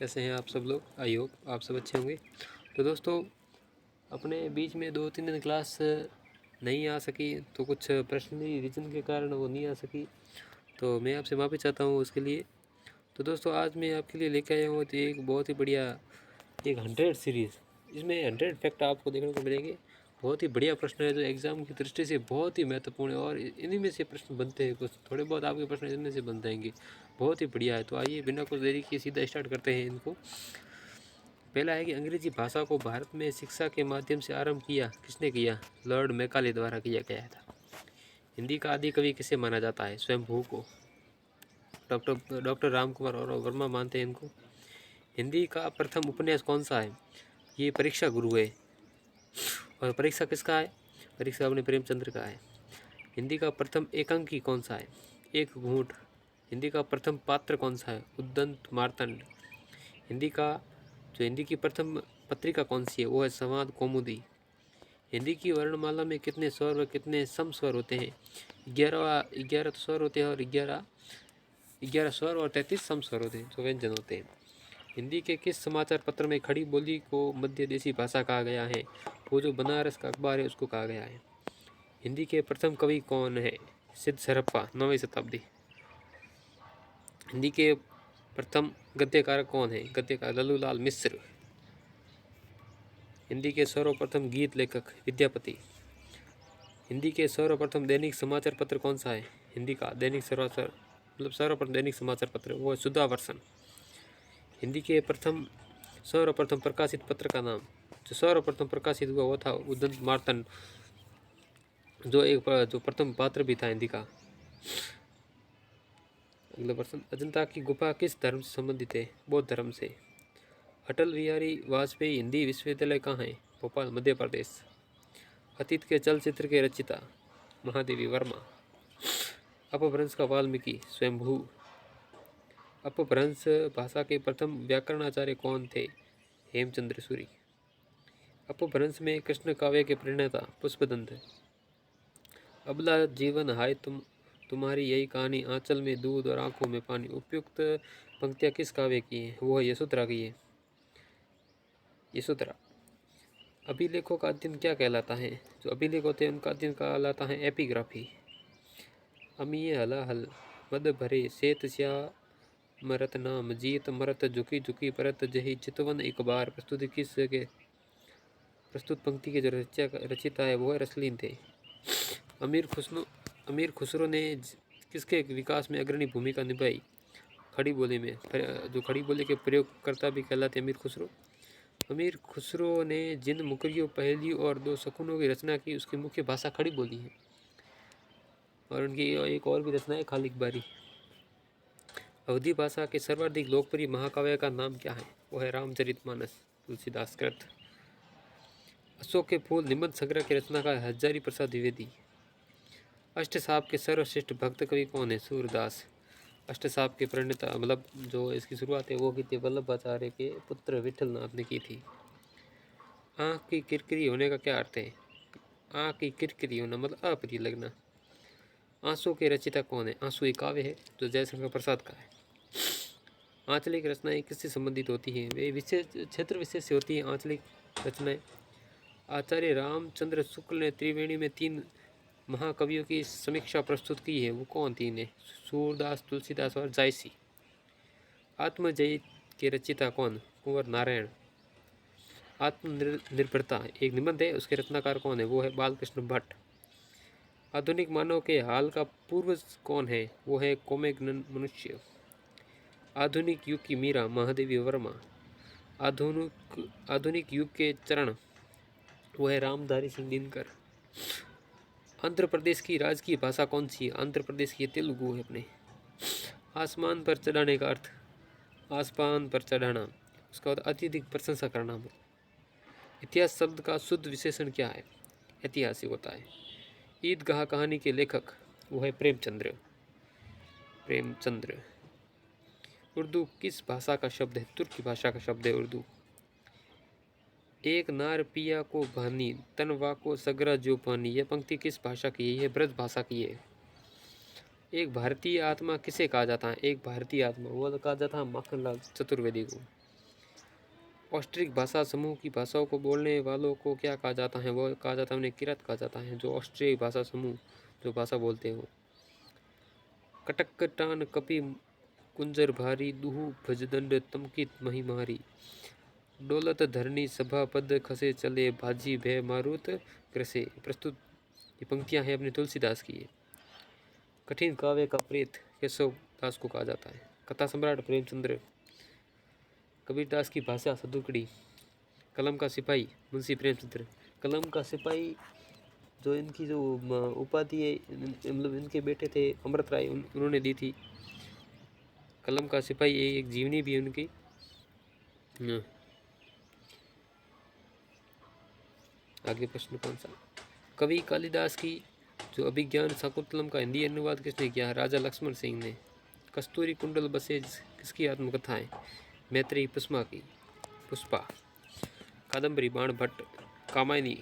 कैसे हैं आप सब लोग? आई होप आप सब अच्छे होंगे। तो दोस्तों, अपने बीच में 2-3 दिन क्लास नहीं आ सकी, तो कुछ पर्सनली रीज़न के कारण वो नहीं आ सकी, तो मैं आपसे माफ़ी चाहता हूँ उसके लिए। तो दोस्तों, आज मैं आपके लिए लेकर आया हूँ एक बहुत ही बढ़िया एक 100 सीरीज़। इसमें 100 फैक्ट आपको देखने को मिलेंगे। बहुत ही बढ़िया प्रश्न है जो एग्ज़ाम की दृष्टि से बहुत ही महत्वपूर्ण है, और इन्हीं में से प्रश्न बनते हैं। कुछ थोड़े बहुत आपके प्रश्न इनमें से बन जाएंगे। बहुत ही बढ़िया है। तो आइए बिना कुछ देरी किए सीधा स्टार्ट करते हैं इनको। पहला है कि अंग्रेजी भाषा को भारत में शिक्षा के माध्यम से आरंभ किया किसने किया? लॉर्ड मैकाले द्वारा किया गया था। हिंदी का आदि कवि किसे माना जाता है? स्वयंभू को। डॉक्टर रामकुमार और वर्मा मानते हैं इनको। हिंदी का प्रथम उपन्यास कौन सा है? ये परीक्षा गुरु है। और परीक्षा किसका है? परीक्षा अपने प्रेमचंद्र का है। हिंदी का प्रथम एकांकी कौन सा है? एक घूंट। हिंदी का प्रथम पात्र कौन सा है? उद्दंत मार्तंड। हिंदी की प्रथम पत्रिका कौन सी है? वो है संवाद कौमुदी। हिंदी की वर्णमाला में कितने स्वर व कितने सम स्वर होते हैं? 11 स्वर होते हैं, और 11 स्वर और 33 सम स्वर होते हैं, जो व्यंजन होते हैं। हिंदी के किस समाचार पत्र में खड़ी बोली को मध्य देशी भाषा कहा गया है? वो जो बनारस का अखबार है उसको कहा गया है। हिंदी के प्रथम कवि कौन है? सिद्ध सरप्पा, 9वीं शताब्दी। हिंदी के प्रथम गद्यकार कौन है? गद्यकार लल्लूलाल मिश्र। हिंदी के सर्वप्रथम गीत लेखक विद्यापति। हिंदी के सर्वप्रथम दैनिक समाचार पत्र कौन सा है? हिंदी का दैनिक सर्वप्रथम दैनिक समाचार पत्र वो है सुधावर्षन। हिंदी के सर्वप्रथम प्रकाशित पत्र का नाम? जो सर्वप्रथम प्रकाशित हुआ वो था उद्दंत मार्तंड, जो प्रथम पात्र भी था हिंदी का। अगला प्रश्न, अजंता की गुफा किस धर्म से संबंधित है? बौद्ध धर्म से। अटल बिहारी वाजपेयी हिंदी विश्वविद्यालय कहाँ है? भोपाल, मध्य प्रदेश। अतीत के चलचित्र के रचिता? महादेवी वर्मा। अपभ्रंश का वाल्मीकि? स्वयंभू। अपभ्रंश भाषा के प्रथम व्याकरणाचार्य कौन थे? हेमचंद्र सूरी। अपभ्रंश में कृष्ण काव्य के प्रणेता? पुष्पदंत। अबला जीवन हाय तुम्हारी यही कहानी, आंचल में दूध और आंखों में पानी। उपयुक्त पंक्तियाँ किस काव्य की हैं? वो है यशोधरा की है। यशोधरा। अभिलेखों का अध्ययन क्या कहलाता है? जो अभिलेख होते हैं उनका अध्ययन कहलाता है एपिग्राफी। अमीय हलाहल मद भरे सेत स्या मरत नाम, जीत मरत झुकी झुकी परत जही चितवन एक बार। प्रस्तुत पंक्ति के जो रचिता है वो है रसलीन थे। अमीर खुसरो ने किसके विकास में अग्रणी भूमिका निभाई? खड़ी बोली में। जो खड़ी बोली के प्रयोगकर्ता भी कहलाते अमीर खुसरो। अमीर खुसरो ने जिन मुकरियों, पहेलियों और दो शकुनों की रचना की उसकी मुख्य भाषा खड़ी बोली है। और उनकी एक और भी रचना है खालिक बारी। अवधी भाषा के सर्वाधिक लोकप्रिय महाकाव्य का नाम क्या है? वो है रामचरितमानस, तुलसीदास कृत। अशोक के फूल निबंध संग्रह की रचना का हजारी प्रसाद द्विवेदी। अष्टसाप के सर्वश्रेष्ठ भक्त कवि कौन है? सूरदास। अष्टसाप के प्रणेता, मतलब जो इसकी शुरुआत है वो की थी वल्लभाचार्य के पुत्र विठलनाथ ने की थी। आँख की किरकिरी होने का क्या अर्थ है? आँख की किरकिरी होना मतलब अप्रिय लगना। आंसू के रचिता कौन है? आंसू एक काव्य है जो जयशंकर प्रसाद का है। आंचलिक रचनाएं किससे संबंधित होती हैं? वे विशेष क्षेत्र विशेष से होती हैं आंचलिक रचनाएं। आचार्य रामचंद्र शुक्ल ने त्रिवेणी में 3 महाकवियों की समीक्षा प्रस्तुत की है, वो कौन 3 है? सूरदास, तुलसीदास और जायसी। आत्मजयी के रचिता कौन? कुंवर नारायण। आत्मनिर्भरता एक निबंध है, उसके रचनाकार कौन है? वो है बालकृष्ण भट्ट। आधुनिक मानव के हाल का पूर्वज कौन है? वो है कोमेगनन मनुष्य। आधुनिक युग की मीरा? महादेवी वर्मा। आधुनिक युग के चरण? वो है रामधारी सिंह दिनकर। आंध्र प्रदेश की राजकीय भाषा कौन सी है? आंध्र प्रदेश की तेलुगु है अपने। आसमान पर चढ़ाने का अर्थ? आसमान पर चढ़ाना, उसका अत्यधिक प्रशंसा करना। इतिहास शब्द का शुद्ध विशेषण क्या है? ऐतिहासिक होता है। ईदगाह कहानी के लेखक? वो है प्रेमचंद्र। उर्दू किस भाषा का शब्द है? तुर्की भाषा का शब्द है उर्दू। एक नार पिया को भानी, तनवा को सगरा जो पानी। यह पंक्ति किस भाषा की है? यह ब्रज भाषा की है। एक भारतीय आत्मा किसे कहा जाता है? एक भारतीय आत्मा वो कहा जाता है माखनलाल चतुर्वेदी को। ऑस्ट्रिक भाषा समूह की भाषाओं को बोलने वालों को क्या कहा जाता है? वो कहा जाता है, उन्हें किरात कहा जाता है, जो ऑस्ट्रिक भाषा समूह जो भाषा बोलते हो। कटकटान कपि कुंजर भारी, दुहु भजदंड तमकित मही मारी। डोलत धरनी सभा पद खसे चले, भाजी भय मारुत ग्रसे। प्रस्तुत ये पंक्तियां हैं अपने तुलसीदास की। कठिन काव्य का प्रेत केशव दास को कहा जाता है। कथा सम्राट प्रेमचंद्र। कबीरदास की भाषा सदुकड़ी। कलम का सिपाही मुंशी प्रेमचंद्र। कलम का सिपाही जो इनकी जो उपाधि है, मतलब इनके बेटे थे अमृत राय, उन्होंने दी थी। कलम का सिपाही एक जीवनी भी उनकी। आगे प्रश्न कौन सा? कवि कालिदास की जो अभिज्ञान शाकुंतलम का हिंदी अनुवाद किसने किया? राजा लक्ष्मण सिंह ने। कस्तूरी कुंडल बसे किसकी आत्मकथा है? मैत्रेयी पुष्पा की। पुष्पा। कादम्बरी बाण भट्ट। कामायनी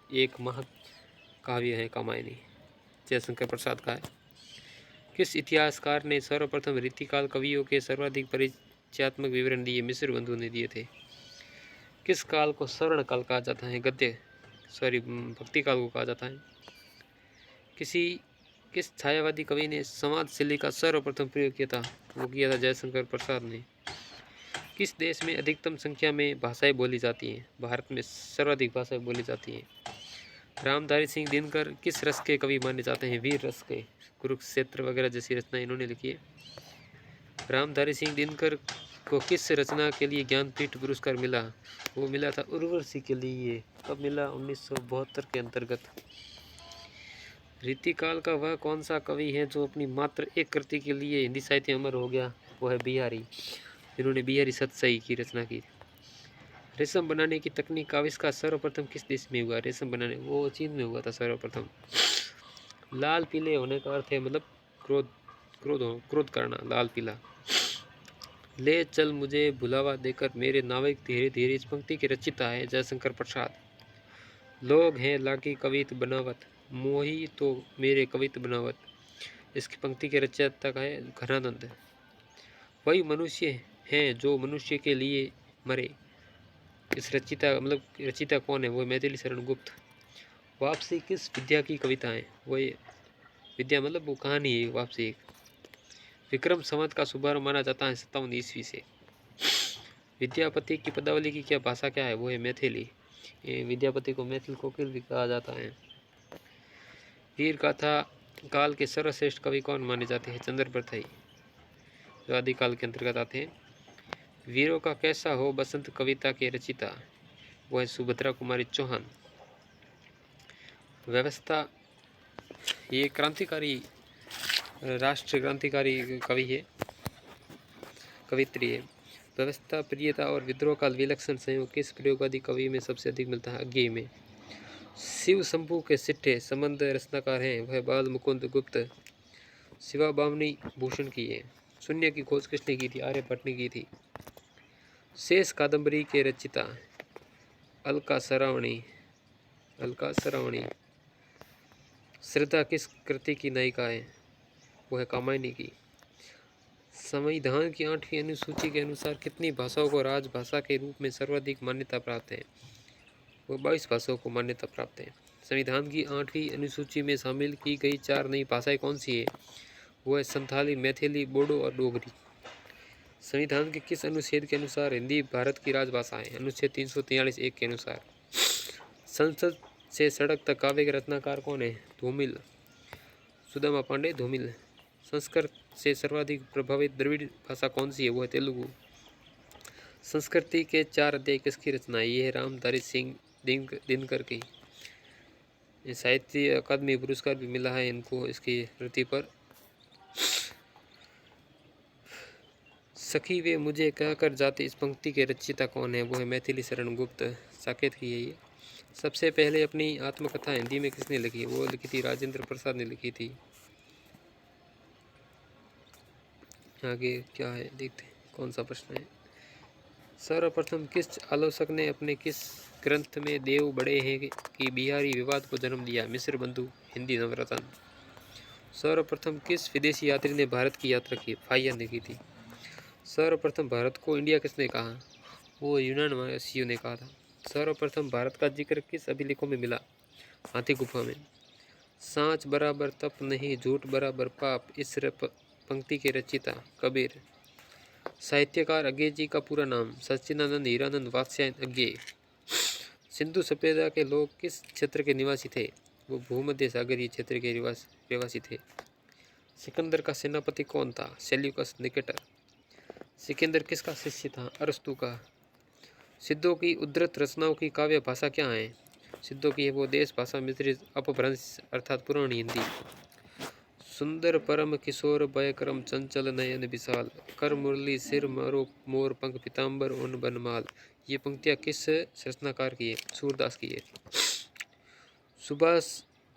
एक महाकाव्य है। कामायनी जयशंकर प्रसाद का है। किस इतिहासकार ने सर्वप्रथम रीतिकाल कवियों के सर्वाधिक परिचयात्मक विवरण दिए? मिश्र बंधु ने दिए थे। किस काल को स्वर्ण काल कहा जाता है? भक्ति काल को कहा जाता है। किस छायावादी कवि ने समाजशिली का सर्वप्रथम प्रयोग किया था? वो किया था जयशंकर प्रसाद ने। किस देश में अधिकतम संख्या में भाषाएं बोली जाती हैं? भारत में सर्वाधिक भाषाएं बोली जाती हैं। रामधारी सिंह दिनकर किस रस के कवि माने जाते हैं? वीर रस के। कुरुक्षेत्र वगैरह जैसी रचनाएं इन्होंने लिखी है। रामधारी सिंह दिनकर को किस रचना के लिए ज्ञानपीठ पुरस्कार मिला? वो मिला था उर्वशी के लिए। कब मिला? 1972 के अंतर्गत। रीतिकाल का वह कौन सा कवि है जो अपनी मात्र एक कृति के लिए हिंदी साहित्य अमर हो गया? वो है बिहारी, जिन्होंने बिहारी सतसई की रचना की। रेशम बनाने की तकनीक का आविष्कार सर्वप्रथम किस देश में हुआ? रेशम बनाने वो चीन में हुआ था सर्वप्रथम। लाल पीले होने का अर्थ है मतलब क्रोध करना, लाल पीला। ले चल मुझे भुलावा देकर मेरे नाविक धीरे धीरे, इस पंक्ति के रचिता है जयशंकर प्रसाद। लोग हैं लागी कवित बनावत, मोही तो मेरे कवित बनावत, इसकी पंक्ति के रचयिता का है घनानंद। वही मनुष्य हैं जो मनुष्य के लिए मरे, इस रचिता कौन है? वो मैथिली शरण गुप्त। वापसी किस विद्या की कविता है? वो विद्या मतलब वो कहानी है वापसी एक। विक्रम संवत का शुभारंभ माना जाता है 57 ईस्वी से। विद्यापति की पदावली की क्या भाषा क्या है? वो है मैथिली। विद्यापति को मैथिल कोकिल भी कहा जाता है। वीर गाथा काल के सर्वश्रेष्ठ कवि कौन माने जाते हैं? चंद्रप्रथई, जो आदिकाल के अंतर्गत आते हैं। वीरों का कैसा हो बसंत कविता के रचिता? वो है सुभद्रा कुमारी चौहान। व्यवस्था ये क्रांतिकारी, राष्ट्र क्रांतिकारी कवि है, कवित्री है। व्यवस्था, प्रियता और विद्रोह का विलक्षण संयोग किस प्रयोगवादी कवि में सबसे अधिक मिलता है? अज्ञेय में। शिव शंभू के सिट्ठे संबंध रचनाकार हैं, वह बाल मुकुंद गुप्त। शिवा बामनी भूषण की है। शून्य की खोज किसने की थी? आर्यभट्ट ने की थी। शेष कादम्बरी के रचिता? अलका सरावणी। श्रद्धा किस कृति की नायिका है? वो है कामायनी की। संविधान की 8वीं अनुसूची के अनुसार कितनी भाषाओं को राजभाषा के रूप में सर्वाधिक मान्यता प्राप्त है? वो 22 भाषाओं को मान्यता प्राप्त है। संविधान की 8वीं अनुसूची में शामिल की गई 4 नई भाषाएं कौन सी है? वो है संथाली, मैथिली, बोडो और डोगरी। संविधान के किस अनुच्छेद के अनुसार हिंदी भारत की राजभाषा है? अनुच्छेद 343(1) के अनुसार। संसद से सड़क तक काव्य के रचनाकार कौन है? धूमिल, सुदामा पांडे धूमिल। संस्कृत से सर्वाधिक प्रभावित द्रविड़ भाषा कौन सी है? वो है तेलुगु। संस्कृति के 4 अध्याय किसकी रचना है? ये है रामधारी सिंह दिनकर की। साहित्य अकादमी पुरस्कार भी मिला है इनको इसकी कृति पर। सखी वे मुझे कहकर जाते, इस पंक्ति के रचयिता कौन है? वो है मैथिली शरण गुप्त, साकेत की है ये। सबसे पहले अपनी आत्मकथा हिंदी में किसने लिखी? वो लिखी थी राजेंद्र प्रसाद ने लिखी थी। आगे क्या है देखते हैं कौन सा प्रश्न है। सर्वप्रथम किस आलोचक ने अपने किस ग्रंथ में देव बड़े हैं कि बिहारी विवाद को जन्म दिया? मिश्र बंधु, हिंदी नवरत्न। सर्वप्रथम किस विदेशी यात्री ने भारत की यात्रा की? फाहियान ने की थी। सर्वप्रथम भारत को इंडिया किसने कहा? वो यूनानवासियों ने कहा था। सर्वप्रथम भारत का जिक्र किस अभिलेखों में मिला? हाथी गुफा में। सांच बराबर तप नहीं, झूठ बराबर पाप, इस पंक्ति के रचिता कबीर। साहित्यकार अज्ञे जी का पूरा नाम? सच्चिदानंद हीरानंद वात्स्यायन अज्ञे। सिंधु सभ्यता के लोग किस क्षेत्र के निवासी थे? वो भूमध्य सागरीय क्षेत्र के निवासी थे। सिकंदर का सेनापति कौन था? Seleucus Nicator. सिकंदर किसका शिष्य था? अरस्तु का। सिद्धों की उद्धृत रचनाओं की काव्य भाषा क्या है? सिद्धों की वो देश भाषा मिश्रित अपभ्रंश अर्थात पुरानी हिंदी। सुंदर परम किशोर भयक्रम चंचल नयन विशाल, कर मुरली सिर मारो मोर पंख पीताम्बर उन बनमाल। ये पंक्तियाँ किस रचनाकार की है? सूरदास की है।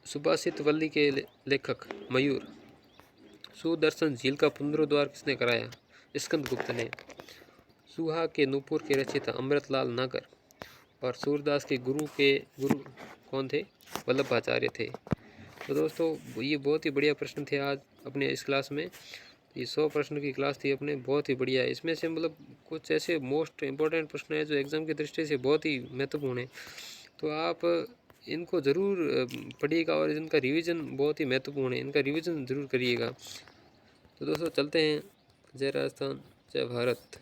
सुभाषित वल्ली के लेखक? मयूर। सुदर्शन झील का पुनरुद्धार किसने कराया? स्कंदगुप्त ने। सुहा के नूपुर के रचयिता अमृतलाल नागर। और सूरदास के गुरु कौन थे? वल्लभाचार्य थे। तो दोस्तों ये बहुत ही बढ़िया प्रश्न थे आज अपने इस क्लास में। ये 100 प्रश्न की क्लास थी अपने, बहुत ही बढ़िया। इसमें से मतलब कुछ ऐसे मोस्ट इम्पोर्टेंट प्रश्न है जो एग्ज़ाम की दृष्टि से बहुत ही महत्वपूर्ण है, तो आप इनको ज़रूर पढ़िएगा और इनका रिवीजन बहुत ही महत्वपूर्ण है, इनका रिवीजन ज़रूर करिएगा। तो दोस्तों चलते हैं। जय राजस्थान, जय भारत।